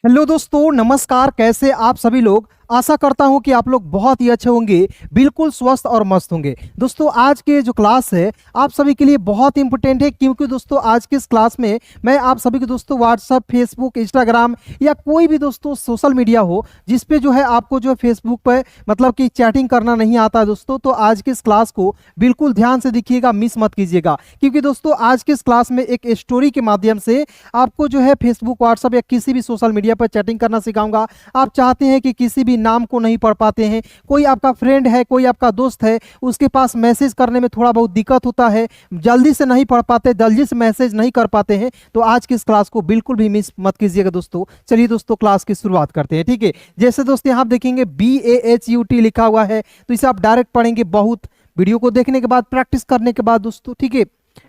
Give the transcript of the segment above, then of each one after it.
Hello दोस्तों, नमस्कार। कैसे आप सभी लोग? आशा करता हूं कि आप लोग बहुत ही अच्छे होंगे, बिल्कुल स्वस्थ और मस्त होंगे। दोस्तों, आज के जो क्लास है आप सभी के लिए बहुत इंपॉर्टेंट है, क्योंकि दोस्तों आज के इस क्लास में मैं आप सभी के दोस्तों व्हाट्सएप, फेसबुक, इंस्टाग्राम या कोई भी दोस्तों सोशल मीडिया हो जिस पे जो है आपको जो है फेसबुक पे मतलब कि चैटिंग करना नहीं आता है दोस्तों, तो आज के इस क्लास को बिल्कुल ध्यान से देखिएगा, मिस मत कीजिएगा। क्योंकि दोस्तों आज के इस क्लास में एक स्टोरी के माध्यम से आपको जो है फेसबुक, व्हाट्सएप या किसी भी सोशल मीडिया पर चैटिंग करना सिखाऊंगा। आप चाहते हैं कि किसी भी नाम को नहीं पढ़ पाते हैं, कोई आपका फ्रेंड है, कोई आपका दोस्त है, उसके पास मैसेज करने में थोड़ा बहुत दिक्कत होता है, जल्दी से नहीं पढ़ पाते, जल्दी से मैसेज नहीं कर पाते हैं, तो आज की इस क्लास को बिल्कुल भी मिस मत कीजिएगा दोस्तों। चलिए दोस्तों क्लास की शुरुआत करते हैं, ठीक है। जैसे दोस्तों यहाँ देखेंगे BAHUT लिखा हुआ है, तो इसे आप डायरेक्ट पढ़ेंगे बहुत, वीडियो को देखने के बाद, प्रैक्टिस करने के बाद दोस्तों, ठीक है।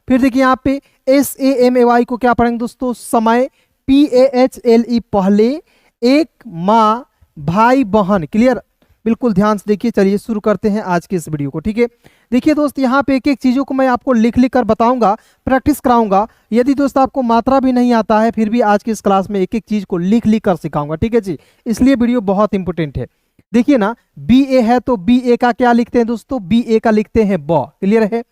फिर देखिए यहाँ पे SAMAY को क्या पढ़ेंगे दोस्तों? समय। PAHLE पहले, एक माँ, भाई बहन। क्लियर? बिल्कुल ध्यान से देखिए। चलिए शुरू करते हैं आज के इस वीडियो को, ठीक है। देखिए दोस्त, यहाँ पे एक एक चीजों को मैं आपको लिख लिख कर बताऊंगा, प्रैक्टिस कराऊंगा। यदि दोस्त आपको मात्रा भी नहीं आता है, फिर भी आज की इस क्लास में एक एक चीज को लिख लिख कर सिखाऊंगा, ठीक है जी। इसलिए वीडियो बहुत इंपॉर्टेंट है। देखिए ना, BA है तो BA का क्या लिखते हैं दोस्तों? BA का लिखते हैं ब। क्लियर है?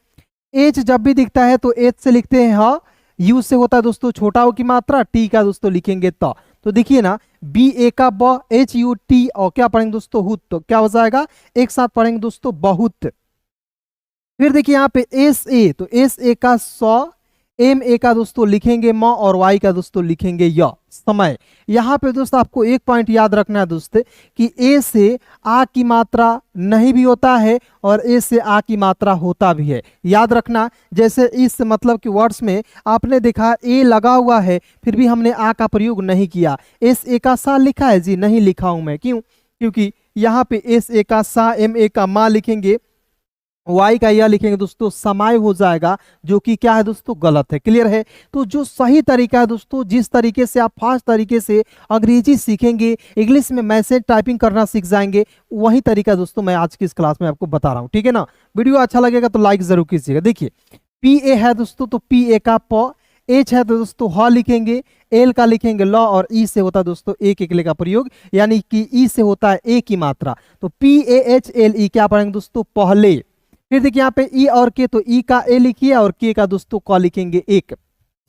एच जब भी दिखता है तो एच से लिखते हैं ह। यू से होता है दोस्तों छोटा ओ की मात्रा, टी का दोस्तों लिखेंगे त। तो देखिए ना, BA का ब, HUT और क्या पढ़ेंगे दोस्तों? हुत। तो क्या हो जाएगा? एक साथ पढ़ेंगे दोस्तों बहुत। फिर देखिए यहाँ पे SA, तो SA का स, MA का दोस्तों लिखेंगे म और Y का दोस्तों लिखेंगे य। समय। यहाँ पे दोस्तों आपको एक पॉइंट याद रखना है दोस्त, कि A से आ की मात्रा नहीं भी होता है और A से आ की मात्रा होता भी है। याद रखना, जैसे इस मतलब कि वर्ड्स में आपने देखा A लगा हुआ है, फिर भी हमने आ का प्रयोग नहीं किया। SA का सा लिखा है जी? नहीं लिखा हूं मैं। क्यों? क्योंकि यहाँ पे SA का सा, MA का मा लिखेंगे, Y का यह लिखेंगे दोस्तों, समय हो जाएगा, जो कि क्या है दोस्तों? गलत है। क्लियर है? तो जो सही तरीका है दोस्तों, जिस तरीके से आप फास्ट तरीके से अंग्रेजी सीखेंगे, इंग्लिश में मैसेज टाइपिंग करना सीख जाएंगे, वही तरीका दोस्तों मैं आज की इस क्लास में आपको बता रहा हूँ, ठीक है ना। वीडियो अच्छा लगेगा तो लाइक जरूर कीजिएगा। देखिए PA है दोस्तों, तो PA का प। H है तो दोस्तों ह लिखेंगे, L का लिखेंगे ल, और E से होता है दोस्तों एक एकले का प्रयोग, यानी कि E से होता है ए की मात्रा। तो PAHLE क्या पढ़ेंगे दोस्तों? पहले। फिर देखिए यहाँ पे ई और के, तो ई का ए लिखिए और के का दोस्तों क लिखेंगे एक,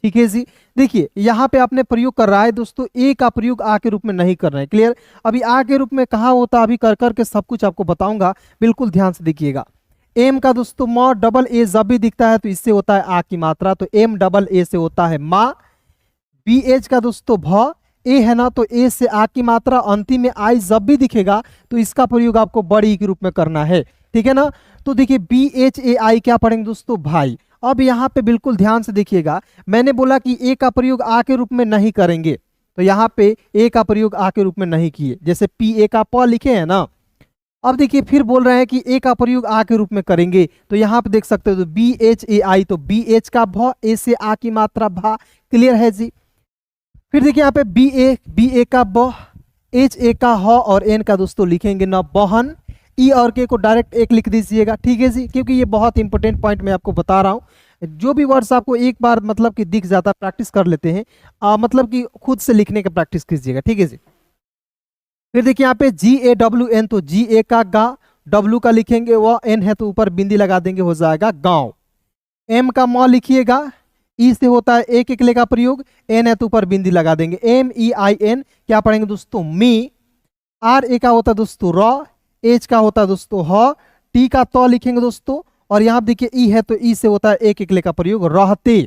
ठीक है जी। देखिए यहाँ पे आपने प्रयोग कर रहा है दोस्तों, ए का प्रयोग आ के रूप में नहीं कर रहे हैं। क्लियर? अभी आ के रूप में कहाँ होता, अभी कर करके सब कुछ आपको बताऊंगा, बिल्कुल ध्यान से देखिएगा। एम का दोस्तों म, डबल ए जब भी दिखता है तो इससे होता है आ की मात्रा, तो एम डबल ए से होता है माँ। BH का दोस्तों भ, ए है ना, तो ए से आ की मात्रा, अंतिम में आई जब भी दिखेगा तो इसका प्रयोग आपको बड़ी के रूप में करना है, ठीक है ना। तो देखिए BHAI क्या पढ़ेंगे दोस्तों? भाई। अब यहाँ पे बिल्कुल ध्यान से देखिएगा, मैंने बोला कि ए का प्रयोग आ के रूप में नहीं करेंगे, तो यहाँ पे ए का प्रयोग आ के रूप में नहीं किए, जैसे PA का प लिखे हैं ना। अब देखिए फिर बोल रहे हैं कि ए का प्रयोग आ के रूप में करेंगे, तो यहाँ पे देख सकते हो तो BHAI, तो BH का भ, ए से आ की मात्रा भा। क्लियर है जी? फिर देखिए यहाँ पे BA का ब, HA का ह और N का दोस्तों लिखेंगे ना बहन। ई और के को डायरेक्ट एक लिख दीजिएगा, ठीक है जी, क्योंकि ये बहुत इंपॉर्टेंट पॉइंट मैं आपको बता रहा हूँ। जो भी वर्ड्स आपको एक बार मतलब कि दिख जाता, प्रैक्टिस कर लेते हैं, मतलब कि खुद से लिखने का प्रैक्टिस कीजिएगा, ठीक है जी। फिर देखिए यहाँ पे GAWN, तो GA का गा, W का लिखेंगे वह, N है तो ऊपर बिंदी लगा देंगे, हो जाएगा गाँव। M का म लिखिएगा, ई से होता है एक एकले का प्रयोग, N है तो ऊपर बिंदी लगा देंगे, MEIN क्या पढ़ेंगे दोस्तों? मी। RA का होता है दोस्तों र, H का होता है दोस्तों ह, T का तो लिखेंगे दोस्तों, और यहाँ देखिए ई है तो ई से होता है एक एकले का प्रयोग, रहते।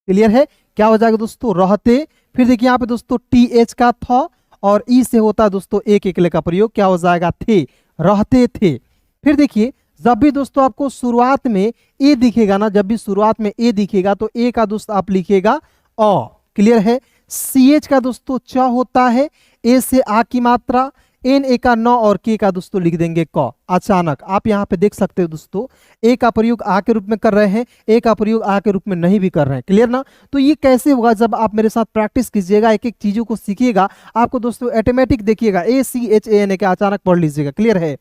क्लियर है? क्या हो जाएगा दोस्तों? रहते। फिर देखिए यहाँ पे दोस्तों TH का थ और ई से होता है दोस्तों एक एकले का प्रयोग, क्या हो जाएगा? थे, रहते थे। फिर देखिए जब भी दोस्तों आपको शुरुआत में ए दिखेगा ना, जब भी शुरुआत में ए दिखेगा तो ए का दोस्त आप लिखिएगा अ। क्लियर है? CH का दोस्तों च होता है, ए से आ की मात्रा, NA का न और के का दोस्तों लिख देंगे क। अचानक आप यहाँ पे देख सकते हो दोस्तों, ए का प्रयोग आ के रूप में कर रहे हैं, ए का प्रयोग आ के रूप में नहीं भी कर रहे हैं। क्लियर ना? तो ये कैसे होगा? जब आप मेरे साथ प्रैक्टिस कीजिएगा, एक एक चीजों को सीखिएगा, आपको दोस्तों ऑटोमेटिक देखिएगा ACHANA के अचानक पढ़ लीजिएगा। क्लियर है?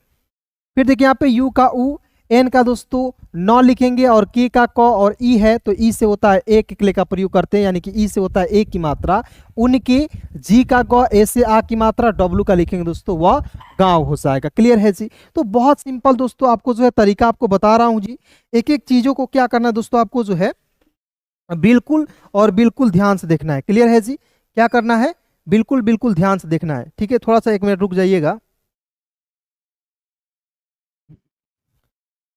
फिर देखिए यहाँ पे यू का उ, एन का दोस्तों नौ लिखेंगे, और के का क और ई है तो ई से होता है एक किले का प्रयोग करते हैं, यानी कि ई से होता है एक की मात्रा। उनके, जी का ग, ए से आ की मात्रा, डब्लू का लिखेंगे दोस्तों वह गांव हो जाएगा। क्लियर है जी। तो बहुत सिंपल दोस्तों आपको जो है तरीका आपको बता रहा हूं जी। एक एक चीजों को क्या करना है दोस्तों, आपको जो है बिल्कुल और बिल्कुल ध्यान से देखना है। क्लियर है जी। क्या करना है, बिल्कुल बिल्कुल ध्यान से देखना है। ठीक है, थोड़ा सा 1 मिनट रुक जाइएगा।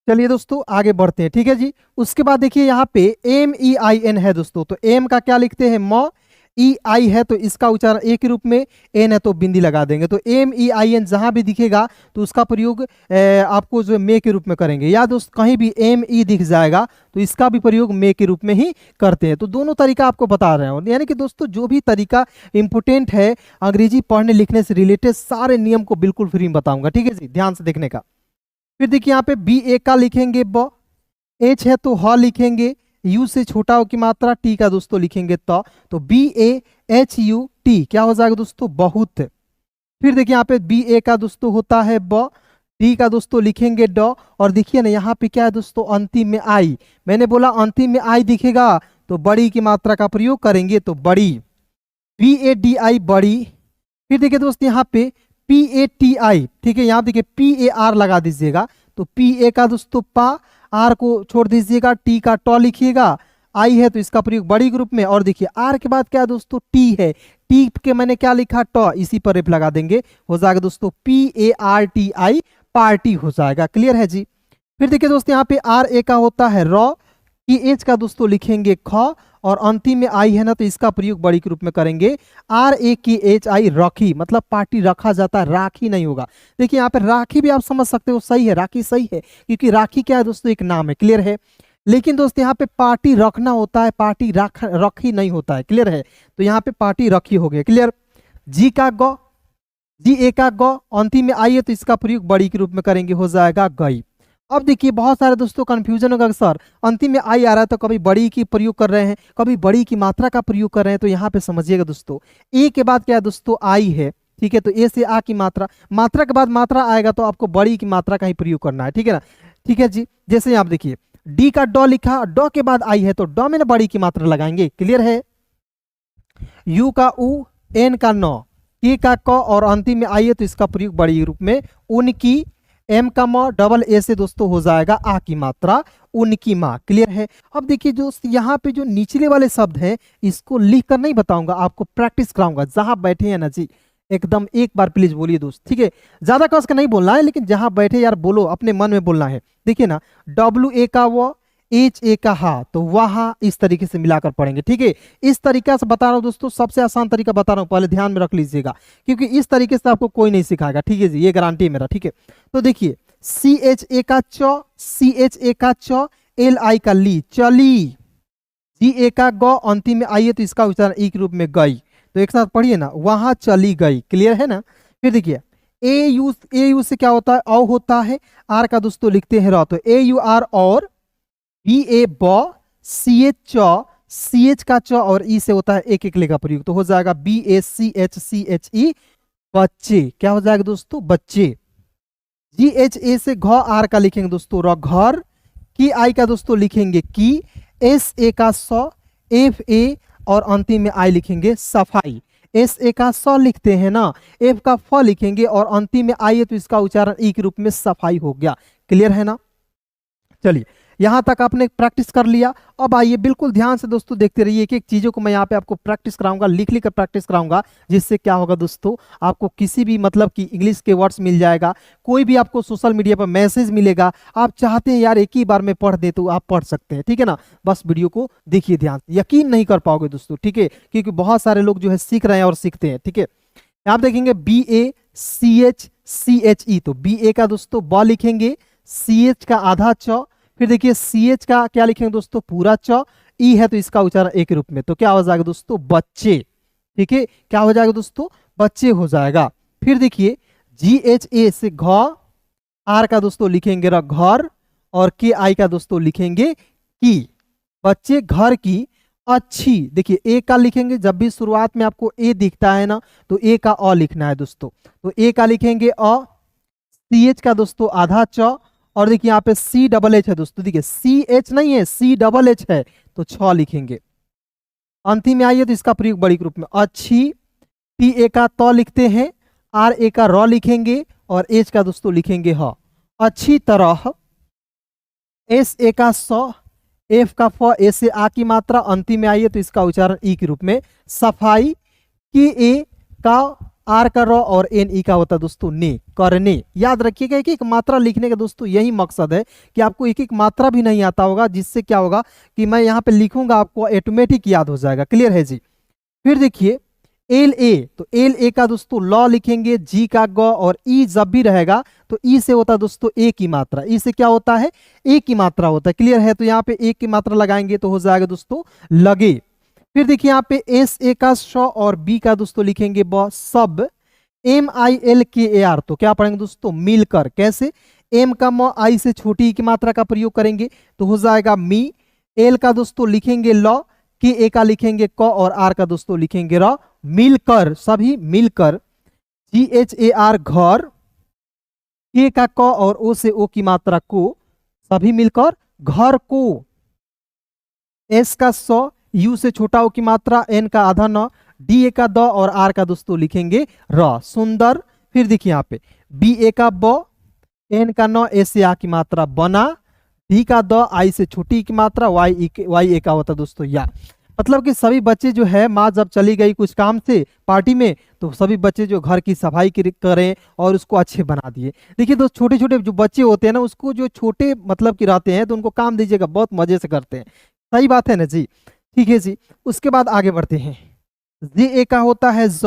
चलिए दोस्तों आगे बढ़ते हैं। ठीक है जी। उसके बाद देखिए यहाँ पे MEIN है दोस्तों, तो एम का क्या लिखते हैं म, ई आई है तो इसका उच्चारण ए के रूप में, एन है तो बिंदी लगा देंगे। तो MEIN जहां भी दिखेगा तो उसका प्रयोग आपको जो मे के रूप में करेंगे, या दोस्त कहीं भी ME दिख जाएगा तो इसका भी प्रयोग मे के रूप में ही करते हैं। तो दोनों तरीका आपको बता रहे हैं, यानी कि दोस्तों जो भी तरीका इंपोर्टेंट है अंग्रेजी पढ़ने लिखने से रिलेटेड सारे नियम को बिल्कुल फ्री में बताऊंगा। ठीक है जी, ध्यान से देखने का। फिर देखिए यहाँ पे BA का लिखेंगे ब, H है तो ह लिखेंगे, U से छोटा हो की मात्रा, T का दोस्तों लिखेंगे तो BAHUT क्या हो जाएगा दोस्तों, बहुत। फिर देखिए यहाँ पे BA का दोस्तों होता है ब, D का दोस्तों लिखेंगे ड, और देखिए ना यहाँ पे क्या है दोस्तों, अंतिम में आई। मैंने बोला अंतिम में आई दिखेगा तो बड़ी की मात्रा का प्रयोग करेंगे, तो बड़ी, BADI बड़ी। फिर देखिए दोस्त यहाँ पे PATI, ठीक है, यहाँ देखिए PAR लगा दीजिएगा, तो PA का दोस्तों पा, आर को छोड़ दीजिएगा, टी का ट लिखिएगा, आई है तो इसका प्रयोग बड़ी ग्रुप में, और देखिए आर के बाद क्या है दोस्तों, टी है, टी के मैंने क्या लिखा, ट, इसी पर रेप लगा देंगे, हो जाएगा दोस्तों PARTI, पार्टी हो जाएगा। क्लियर है जी। फिर देखिए दोस्तों यहाँ पे RA का होता है र, की एच का दोस्तों लिखेंगे ख, और अंतिम में आई है ना तो इसका प्रयोग बड़ी के रूप में करेंगे, RAKHI, राखी, मतलब पार्टी रखा जाता है, राखी नहीं होगा। देखिए यहाँ पे राखी भी आप समझ सकते हो, सही है, राखी सही है, क्योंकि राखी क्या है दोस्तों, एक नाम है। क्लियर है। लेकिन दोस्तों यहाँ पे पार्टी रखना होता है, पार्टी रखी नहीं होता है। क्लियर है। तो यहाँ पे पार्टी रखी हो गई। क्लियर। जी का ग, GA का ग, अंतिम में आई है तो इसका प्रयोग बड़ी के रूप में करेंगे, हो जाएगा गई। अब देखिए बहुत सारे दोस्तों कंफ्यूजन होगा, सर अंतिम में आई आ रहा है तो कभी बड़ी की प्रयोग कर रहे हैं, कभी बड़ी की मात्रा का प्रयोग कर रहे हैं। तो यहाँ पे समझिएगा दोस्तों, ए के बाद क्या है दोस्तों, आई है, ठीक है, तो ए से आ की मात्रा, मात्रा के बाद मात्रा आएगा तो आपको बड़ी की मात्रा का ही प्रयोग करना है। ठीक है ना। ठीक है जी। जैसे आप देखिए डी का ड लिखा, ड के बाद आई है तो ड में ना बड़ी की मात्रा लगाएंगे। क्लियर है। यू का उ, एन का न, के का क, और अंतिम में आई है तो इसका प्रयोग बड़ी रूप में, उनकी, एम का म, डबल ए से दोस्तों हो जाएगा आ की मात्रा, उनकी माँ। क्लियर है। अब देखिए दोस्त यहाँ पे जो निचले वाले शब्द हैं इसको लिख कर नहीं बताऊंगा, आपको प्रैक्टिस कराऊंगा जहां बैठे हैं ना जी, एकदम एक बार प्लीज बोलिए दोस्त। ठीक है, ज्यादा कस के नहीं बोलना है, लेकिन जहां बैठे यार बोलो, अपने मन में बोलना है। देखिए ना, WA का वो, HA का हा, तो वहां इस तरीके से मिलाकर पढ़ेंगे। ठीक है, इस तरीका से बता रहा हूं दोस्तों, सबसे आसान तरीका बता रहा हूं, पहले ध्यान में रख लीजिएगा, क्योंकि इस तरीके से आपको कोई नहीं सिखाएगा। ठीक है जी, ये गारंटी है मेरा। ठीक है, तो देखिए CHA का च, CHA का च, LI का ली, चली, GA का ग, अंतिम में आई है तो इसका उच्चारण ई के रूप में गई। तो एक साथ पढ़िए ना, वहां चली गई। क्लियर है ना। फिर देखिए AU से क्या होता है, औ होता है, आर का दोस्तों लिखते हैं र, तो AUR, और BA ब, CH च, CH का च, और ई से होता है एक एक ले का प्रयोग, तो हो जाएगा BACHCHE, बच्चे। क्या हो जाएगा दोस्तों, बच्चे। GHA से घ, आर का लिखेंगे दोस्तों र, घर, की आई का दोस्तों लिखेंगे की, SA का स, FA, और अंतिम में आई लिखेंगे सफाई। SA का स लिखते हैं ना, F का फ लिखेंगे, और अंतिम में आई है तो इसका उच्चारण ई के रूप में सफाई हो गया। क्लियर है ना। चलिए यहां तक आपने प्रैक्टिस कर लिया। अब आइए बिल्कुल ध्यान से दोस्तों देखते रहिए, एक एक चीजों को मैं यहाँ पे आपको प्रैक्टिस कराऊंगा, लिख लिख कर प्रैक्टिस कराऊंगा, जिससे क्या होगा दोस्तों, आपको किसी भी मतलब कि इंग्लिश के वर्ड्स मिल जाएगा, कोई भी आपको सोशल मीडिया पर मैसेज मिलेगा, आप चाहते हैं यार एक ही बार में पढ़ दे तो आप पढ़ सकते हैं। ठीक है ना। बस वीडियो को देखिए ध्यान से, यकीन नहीं कर पाओगे दोस्तों। ठीक है, क्योंकि बहुत सारे लोग जो है सीख रहे हैं और सीखते हैं। ठीक है, आप देखेंगे BACHCHE, तो BA का दोस्तों ब लिखेंगे, CH का आधा च, फिर देखिए CH का क्या लिखेंगे दोस्तों, पूरा च, ई है तो इसका उच्चारण एक रूप में, तो क्या हो जाएगा दोस्तों, बच्चे। ठीक है, क्या हो जाएगा दोस्तों, बच्चे हो जाएगा। फिर देखिए GHA से घ, आर का दोस्तों लिखेंगे र, घर, और के आई का दोस्तों लिखेंगे की, बच्चे घर की अच्छी। देखिए ए का लिखेंगे, जब भी शुरुआत में आपको ए दिखता है ना तो ए का अ लिखना है दोस्तों, तो ए का लिखेंगे अ, CH का दोस्तों आधा च, और देखिए यहाँ पे सी डबल एच है दोस्तों, देखिए सी एच नहीं है, सी डबल एच है, तो छ लिखेंगे। अंतिम में आइए तो इसका प्रयोग बड़ी के रूप में अच्छी, टी ए का तो लिखते हैं, आर ए का र लिखेंगे और एच का दोस्तों लिखेंगे ह। अच्छी तरह, एस ए का स, एफ का फ, ए से आ की मात्रा, अंतिम में आइए तो इसका उच्चारण ई के रूप में सफाई, की ए का, आर का र और एन ई का होता है दोस्तों ने, करने। याद रखिएगा एक एक मात्रा लिखने का दोस्तों यही मकसद है कि आपको एक एक मात्रा भी नहीं आता होगा, जिससे क्या होगा कि मैं यहाँ पे लिखूंगा आपको ऑटोमेटिक याद हो जाएगा। क्लियर है जी। फिर देखिए एल ए, तो एल ए का दोस्तों लॉ लिखेंगे, जी का ग, और ई जब भी रहेगा तो ई से होता है दोस्तों ए की मात्रा, ई से क्या होता है ए की मात्रा होता है। क्लियर है, तो यहाँ पे ए की मात्रा लगाएंगे तो हो जाएगा दोस्तों लगे। फिर देखिए यहाँ पे एस ए का श और बी का दोस्तों लिखेंगे ब, सब, एम आई एल के ए आर, तो क्या पढ़ेंगे दोस्तों मिलकर। कैसे, एम का म, आई से छोटी ई की मात्रा का प्रयोग करेंगे तो हो जाएगा मी, एल का दोस्तों लिखेंगे लॉ, के ए का लिखेंगे क और आर का दोस्तों लिखेंगे र, मिलकर, सभी मिलकर। जी एच ए आर घर, के का क और ओ से ओ की मात्रा को, सभी मिलकर घर को। एस का स, यू से छोटा ओ की मात्रा, एन का आधा न, डी ए का द और आर का दोस्तों लिखेंगे र, सुंदर। फिर देखिए यहाँ पे बी ए का ब, एन का न, ए से आ की मात्रा बना, डी का द, आई से छोटी की मात्रा, वाई ए का होता दोस्तों या। मतलब कि सभी बच्चे जो है, माँ जब चली गई कुछ काम से पार्टी में, तो सभी बच्चे जो घर की सफाई करें और उसको अच्छे बना दिए। देखिए दोस्त छोटे छोटे जो बच्चे होते हैं ना, उसको जो छोटे मतलब कि रहते हैं तो उनको काम दीजिएगा, बहुत मजे से करते हैं। सही बात है ना जी। ठीक है जी। उसके बाद आगे बढ़ते हैं। जे ए का होता है ज,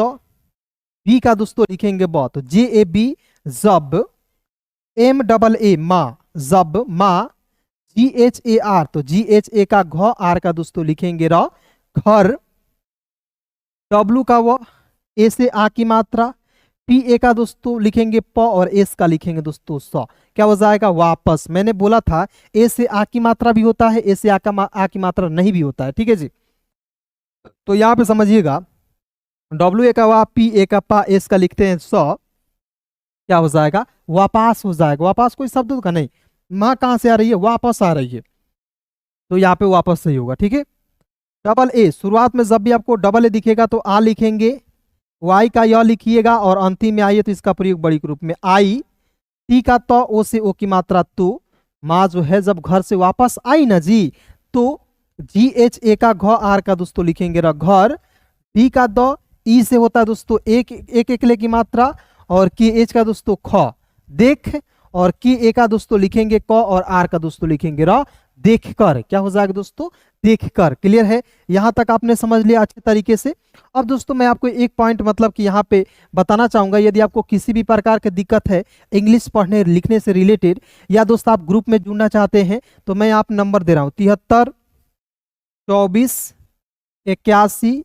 बी का दोस्तों लिखेंगे ब, तो जे ए बी जब, एम डबल ए माँ, जब माँ, जी एच ए आर, तो जी एच ए का घ, आर का दोस्तों लिखेंगे र, घर, डब्लू का व, ए से आ की मात्रा, टी ए का दोस्तों लिखेंगे प और एस का लिखेंगे दोस्तों स, क्या हो जाएगा वापस। मैंने बोला था ए से आ की मात्रा भी होता है, ए से आ की मात्रा नहीं भी होता है। ठीक है जी। तो यहाँ पे समझिएगा, डब्ल्यू ए का वा, पी ए का पा, एस का लिखते हैं स, क्या हो जाएगा वापस हो जाएगा। वापस कोई शब्द का नहीं, माँ कहाँ से आ रही है, वापस आ रही है, तो यहाँ पे वापस सही होगा। ठीक है। डबल ए, शुरुआत में जब भी आपको डबल ए दिखेगा तो आ लिखेंगे, वाई का य लिखिएगा और अंतिम में आइए तो इसका प्रयोग बड़ी के रूप में आई, टी का तो, ओ से ओ की मात्रा तो, माँ जो है जब घर से वापस आई ना जी, तो जी एच ए का घ, आर का दोस्तों लिखेंगे र, घर, डी का द, ई से होता है दोस्तों एक एक एकले की मात्रा, और के एच का दोस्तों ख, देख, और के ए का दोस्तों लिखेंगे क और आर का दोस्तों लिखेंगे र, देख कर। क्या हो जाएगा दोस्तों देख कर। क्लियर है, यहां तक आपने समझ लिया अच्छे तरीके से। अब दोस्तों मैं आपको एक पॉइंट मतलब कि यहाँ पे बताना चाहूंगा, यदि आपको किसी भी प्रकार की दिक्कत है इंग्लिश पढ़ने लिखने से रिलेटेड, या दोस्त आप ग्रुप में जुड़ना चाहते हैं, तो मैं आप नंबर दे रहा हूँ 73 24 81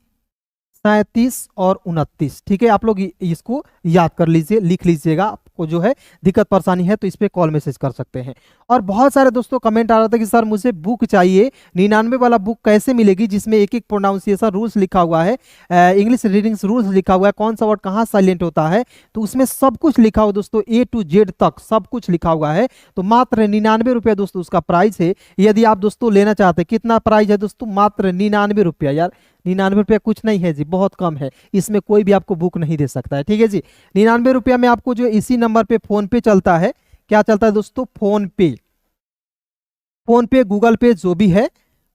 37 और 29। ठीक है, आप लोग इसको याद कर लीजिए, लिख लीजिएगा। आपको जो है दिक्कत परेशानी है तो इस पे कॉल मैसेज कर सकते हैं। और बहुत सारे दोस्तों कमेंट आ रहा था कि सर मुझे बुक चाहिए, 99 वाला बुक कैसे मिलेगी जिसमें एक एक प्रोनाउंसिएशन रूल्स लिखा हुआ है, इंग्लिश रीडिंग्स रूल्स लिखा हुआ है, कौन सा वर्ड कहाँ साइलेंट होता है, तो उसमें सब कुछ लिखा हुआ दोस्तों, ए टू जेड तक सब कुछ लिखा हुआ है। तो मात्र 99 रुपया दोस्तों उसका प्राइस है। यदि आप दोस्तों लेना चाहते हैं, कितना प्राइस है दोस्तों, मात्र 99 रुपया। यार 99 रुपया कुछ नहीं है जी, बहुत कम है, इसमें कोई भी आपको बुक नहीं दे सकता है। ठीक है जी। 99 रुपया में आपको जो इसी नंबर पे फोन पे चलता है, क्या चलता है दोस्तों, फोन पे गूगल पे जो भी है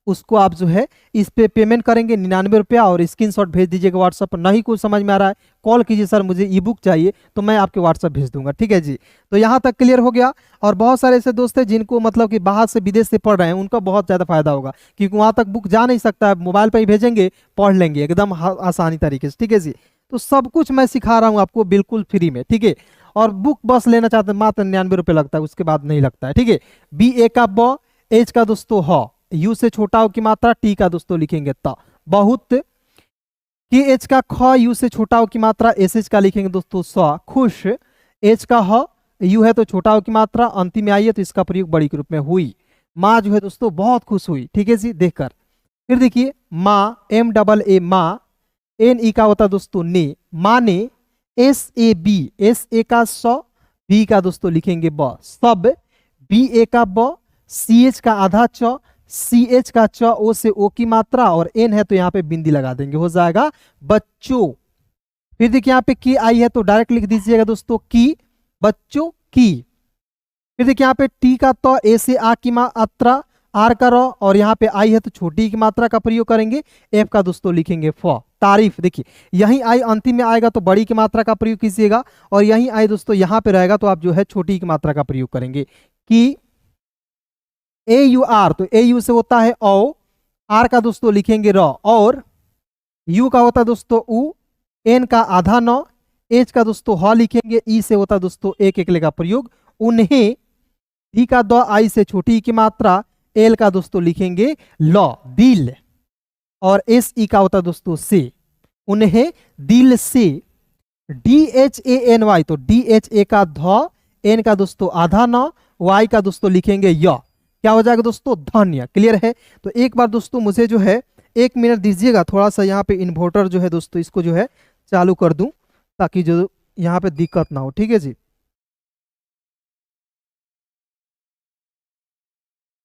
उसको आप जो है इस पे पेमेंट करेंगे 99 रुपया, और स्क्रीनशॉट भेज दीजिएगा व्हाट्सएप पर। नहीं कुछ समझ में आ रहा है कॉल कीजिए, सर मुझे ई बुक चाहिए, तो मैं आपके व्हाट्सएप भेज दूंगा। ठीक है जी। तो यहाँ तक क्लियर हो गया। और बहुत सारे ऐसे दोस्त हैं जिनको मतलब कि बाहर से विदेश से पढ़ रहे हैं, उनका बहुत ज़्यादा फायदा होगा, क्योंकि वहाँ तक बुक जा नहीं सकता है, मोबाइल पर ही भेजेंगे, पढ़ लेंगे एकदम आसानी तरीके से। ठीक है जी। तो सब कुछ मैं सिखा रहा हूँ आपको बिल्कुल फ्री में। ठीक है। और बुक बस लेना चाहते हैं मात्र 99 रुपये लगता है, उसके बाद नहीं लगता है। ठीक है। बी ए का ब, एच का दोस्तों ह, यू से छोटा हो की मात्रा, टी का दोस्तों लिखेंगे त, बहुत, के एच का ख, यू से छोटा हो की मात्रा, एस एच का लिखेंगे दोस्तों स, खुश, एच का ह, यू है तो छोटा हो की मात्रा, अंतिम में आई है तो इसका प्रयोग बड़ी के रूप में हुई। माँ जो है दोस्तों बहुत खुश हुई। ठीक है जी, देखकर। फिर देखिए माँ, एम डबल ए माँ, एन ई का होता दोस्तों ने, माँ ने, S A B, S A का स, बी का दोस्तों लिखेंगे ब, सब, बी ए का ब, सी एच का आधा च, सी एच का च, ओ से ओ की मात्रा, और एन है तो यहाँ पे बिंदी लगा देंगे, हो जाएगा बच्चों। फिर देखिए यहाँ पे की आई है तो डायरेक्ट लिख दीजिएगा दोस्तों की, बच्चों की। फिर देखिए यहाँ पे टी का तो, ए से आ की मात्रा, आर का र, और यहाँ पे आई है तो छोटी की मात्रा का प्रयोग करेंगे, एफ का दोस्तों लिखेंगे फ। तारीफ, देखिए यही आई अंतिम में आएगा तो बड़ी की मात्रा का प्रयोग कीजिएगा, और यही आई दोस्तों यहाँ पे रहेगा तो आप जो है छोटी की मात्रा का प्रयोग करेंगे। कि ए यू आर, तो ए यू से होता है औ, आर का दोस्तों लिखेंगे र, और यू का होता है दोस्तों उ, एन का आधा न, एच का दोस्तों ह लिखेंगे, ई से होता है दोस्तों एक एकले का प्रयोग, उन्हें, डी का द, आई से छोटी की मात्रा, एल का दोस्तों लिखेंगे ल, दिल, और एस ई का होता है दोस्तों से, उन्हें दिल से। D H A N Y, तो डी एच ए का ध, एन का दोस्तों आधा न, वाई का दोस्तों लिखेंगे य, क्या हो जाएगा दोस्तों धन्य। क्लियर है? तो एक बार दोस्तों मुझे जो है 1 मिनट दीजिएगा, थोड़ा सा यहाँ पे इन्वर्टर जो है दोस्तों इसको जो है चालू कर दूं, ताकि जो यहाँ पे दिक्कत ना हो। ठीक है जी,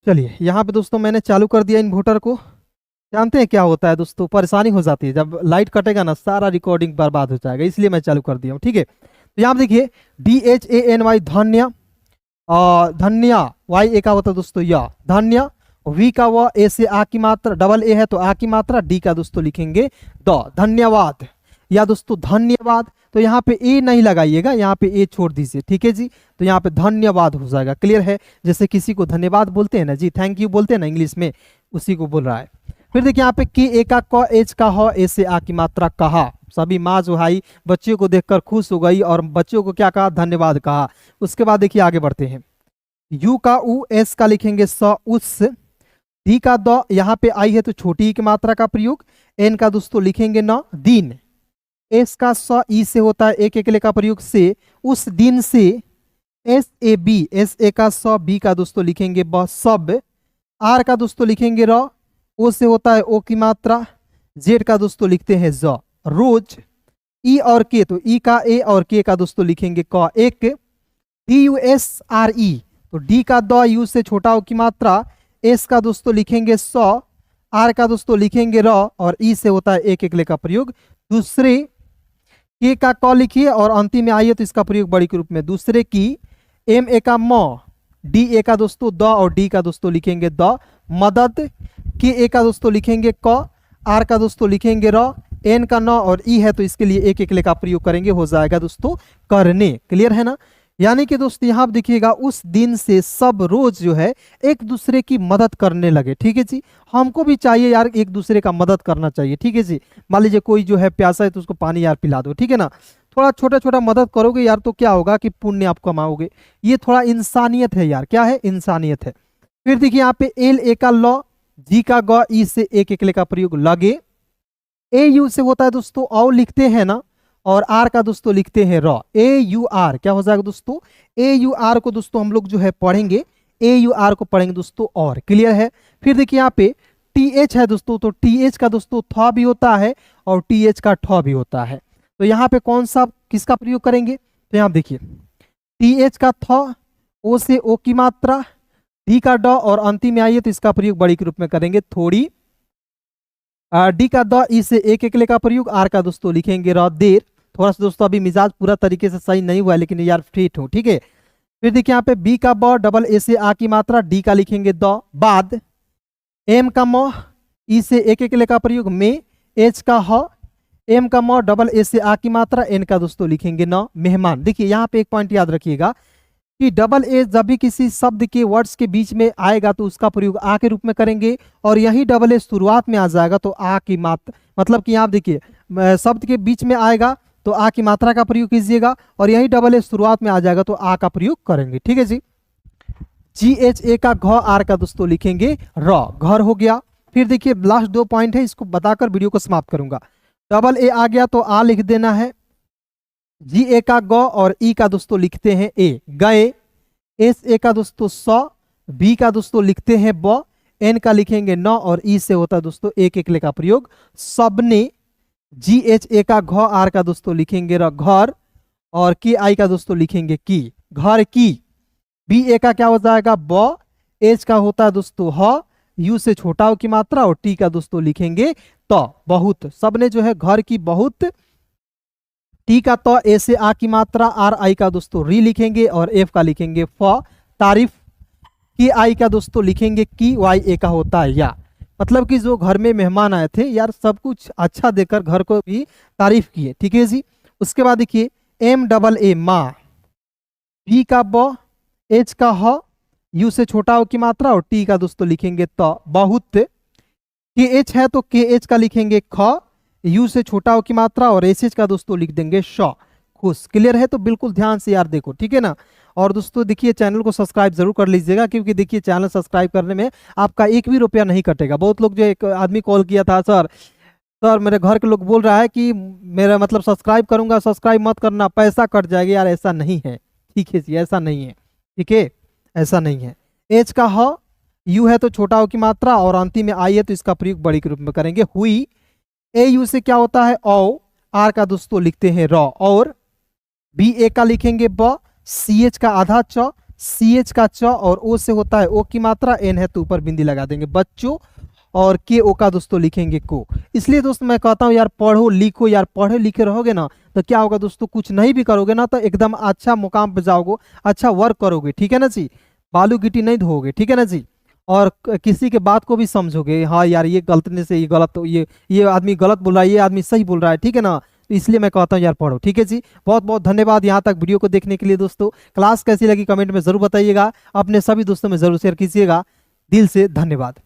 चलिए यहाँ पे दोस्तों मैंने चालू कर दिया इन्वर्टर को। जानते हैं क्या होता है दोस्तों, परेशानी हो जाती है जब लाइट कटेगा ना, सारा रिकॉर्डिंग बर्बाद हो जाएगा, इसलिए मैं चालू कर दिया हूँ। ठीक है, तो यहाँ पे देखिए D H A N Y धन्य, धन्य, वाई ए का होता है दोस्तों या, धन्य, वी का व, ए से आ की मात्रा, डबल ए है तो आ की मात्रा, डी का दोस्तों लिखेंगे द, धन्यवाद, या दोस्तों धन्यवाद। तो यहाँ पे ए नहीं लगाइएगा, यहाँ पे ए छोड़ दीजिए। ठीक है जी, तो यहाँ पे धन्यवाद हो जाएगा। क्लियर है? जैसे किसी को धन्यवाद बोलते हैं ना जी, थैंक यू बोलते हैं ना इंग्लिश में, उसी को बोल रहा है। फिर देखिए यहाँ पे के ए का क, एच का ह, ए से आ की मात्रा कहा, सभी माँ जो भाई बच्चों को देखकर खुश हो गई और बच्चों को क्या कहा, धन्यवाद कहा। उसके बाद देखिए आगे बढ़ते हैं, यू का उ, एस का लिखेंगे स, उस, डी का द, यहाँ पे आई है तो छोटी की मात्रा का प्रयोग, एन का दोस्तों लिखेंगे न, दिन, एस का स, ई से होता है एक एकले का प्रयोग से, उस दिन से, S A B, S A का स, बी का दोस्तों लिखेंगे ब, सब, आर का दोस्तों लिखेंगे र, ओ से होता है ओ की मात्रा, जेड का दोस्तों लिखते हैं ज, रोज, ई और के, तो ई का ए और के का दोस्तों लिखेंगे क, एक, D U S R E, तो डी का द, यू से छोटा ओ की मात्रा, एस का दोस्तों लिखेंगे स, आर का दोस्तों लिखेंगे र, और ई से होता है एक एकले का प्रयोग। दूसरे के का क लिखिए और अंतिम में आइए तो इसका प्रयोग बड़ी के रूप में, दूसरे की, एम ए का म, डी ए का दोस्तों द, और डी का दोस्तों लिखेंगे द, मदद, के ए का दोस्तों लिखेंगे क, आर का दोस्तों लिखेंगे र, एन का न, और ई है तो इसके लिए एक एकले का प्रयोग करेंगे, हो जाएगा दोस्तों करने। क्लियर है ना? यानी कि दोस्तों यहाँ आप देखिएगा, उस दिन से सब रोज जो है एक दूसरे की मदद करने लगे। ठीक है जी, हमको भी चाहिए यार एक दूसरे का मदद करना चाहिए। ठीक है जी, मान लीजिए कोई जो है प्यासा है तो उसको पानी यार पिला दो। ठीक है ना, थोड़ा छोटा छोटा मदद करोगे यार तो क्या होगा कि पुण्य आप कमाओगे। ये थोड़ा इंसानियत है यार, क्या है, इंसानियत है। फिर देखिए यहाँ पे एल ए का ल, जी का ग, ई से एक एकले का प्रयोग लगे, ए यू से होता है दोस्तों औ लिखते हैं ना, और आर का दोस्तों लिखते हैं र, ए यू आर, क्या हो जाएगा दोस्तों, ए यू आर को दोस्तों हम लोग जो है पढ़ेंगे, ए यू आर को पढ़ेंगे दोस्तों और। क्लियर है? फिर देखिए यहाँ पे टी एच है दोस्तों, तो टी एच का दोस्तों थ भी होता है और टी एच का ठ भी होता है। तो यहाँ पे कौन सा किसका प्रयोग करेंगे, तो यहाँ देखिए टी एच का थ, ओ से ओ की मात्रा, डी का ड, और अंतिम में आइए तो इसका प्रयोग बड़ी के रूप में करेंगे, थोड़ी, डी का द, ई से एक एकले का प्रयोग, आर का दोस्तों लिखेंगे र, देर। थोड़ा सा दोस्तों अभी मिजाज पूरा तरीके से सही नहीं हुआ है, लेकिन यार फिट हो। ठीक है, फिर देखिए यहाँ पे बी का ब, डबल ए से आ की मात्रा, डी का लिखेंगे द, बाद, एम का म, ई से एक एकले का प्रयोग में, एच का ह, एम का म, डबल ए से आ की मात्रा, एन का दोस्तों लिखेंगे न, मेहमान। देखिए यहाँ पे एक पॉइंट याद रखिएगा कि डबल ए जब भी किसी शब्द के वर्ड्स के बीच में आएगा तो उसका प्रयोग आ के रूप में करेंगे, और यही डबल ए शुरुआत में आ जाएगा तो आ की मात्रा, मतलब कि आप देखिए शब्द के बीच में आएगा तो आ की मात्रा का प्रयोग कीजिएगा, और यही डबल ए शुरुआत में आ जाएगा तो आ का प्रयोग करेंगे। ठीक है जी, जी एच ए का घ, आर का दोस्तों लिखेंगे र, घर हो गया। फिर देखिए लास्ट 2 पॉइंट है, इसको बताकर वीडियो को समाप्त करूंगा। डबल ए आ गया तो आ लिख देना है, जी ए का ग और ई का दोस्तों लिखते हैं ए, गए, एस ए का दोस्तों स, बी का दोस्तों लिखते हैं ब, एन का लिखेंगे न, और ई से होता है दोस्तों एक एकले का प्रयोग, सबने, जी एच ए का घ, आर का दोस्तों लिखेंगे र, घर, और के आई का दोस्तों लिखेंगे की, घर की, बी ए का क्या हो जाएगा ब, एच का होता है दोस्तों ह, यू से छोटा हो की मात्रा, और टी का दोस्तों लिखेंगे तो बहुत। सबने जो है घर की बहुत, टी का तो, ए से आ की मात्रा, आर आई का दोस्तों री लिखेंगे, और एफ का लिखेंगे फ, तारीफ, की आई का दोस्तों लिखेंगे की, वाई ए का होता है या। मतलब कि जो घर में मेहमान आए थे यार, सब कुछ अच्छा देकर घर को भी तारीफ किए, ठीक है जी। उसके बाद देखिए एम डबल ए माँ, बी का ब, एच का ह, यू से छोटा हो की मात्रा, और टी का दोस्तों लिखेंगे तो बहुत। के एच है तो के एच का लिखेंगे ख, यू से छोटा हो की मात्रा, और एस एच का दोस्तों लिख देंगे श, खुश। क्लियर है? तो बिल्कुल ध्यान से यार देखो, ठीक है ना। और दोस्तों देखिए चैनल को सब्सक्राइब जरूर कर लीजिएगा, क्योंकि देखिए चैनल सब्सक्राइब करने में आपका एक भी रुपया नहीं कटेगा। बहुत लोग, जो एक आदमी कॉल किया था, सर मेरे घर के लोग बोल रहा है कि मेरा मतलब सब्सक्राइब करूंगा, सब्सक्राइब मत करना, पैसा कट जाएगा। यार ऐसा नहीं है, ठीक है जी, ऐसा नहीं है, ठीक है, ऐसा नहीं है। एच का ह, यू है तो छोटा हो की मात्रा, और अंतिम में आई है तो इसका प्रयोग बड़ी के रूप में करेंगे हुई। ए यू से क्या होता है औ, आर का दोस्तों लिखते हैं र, और बी ए का लिखेंगे ब, सी एच का आधा च, सी एच का च, और ओ से होता है ओ की मात्रा, एन है तो ऊपर बिंदी लगा देंगे बच्चों, और के ओ का दोस्तों लिखेंगे को। इसलिए दोस्तों मैं कहता हूँ यार पढ़ो लिखो, यार पढ़े लिखे रहोगे ना तो क्या होगा दोस्तों, कुछ नहीं भी करोगे ना तो एकदम अच्छा मुकाम पे जाओगे, अच्छा वर्क करोगे, ठीक है ना जी। बालू गिट्टी नहीं धोगे, ठीक है ना जी। और किसी के बात को भी समझोगे, हाँ यार ये गलतने से ये गलत, ये आदमी गलत बोल रहा है, ये आदमी सही बोल रहा है, ठीक है ना। तो इसलिए मैं कहता हूँ यार पढ़ो, ठीक है जी। बहुत बहुत धन्यवाद यहाँ तक वीडियो को देखने के लिए दोस्तों। क्लास कैसी लगी कमेंट में जरूर बताइएगा, अपने सभी दोस्तों में जरूर शेयर कीजिएगा। दिल से धन्यवाद।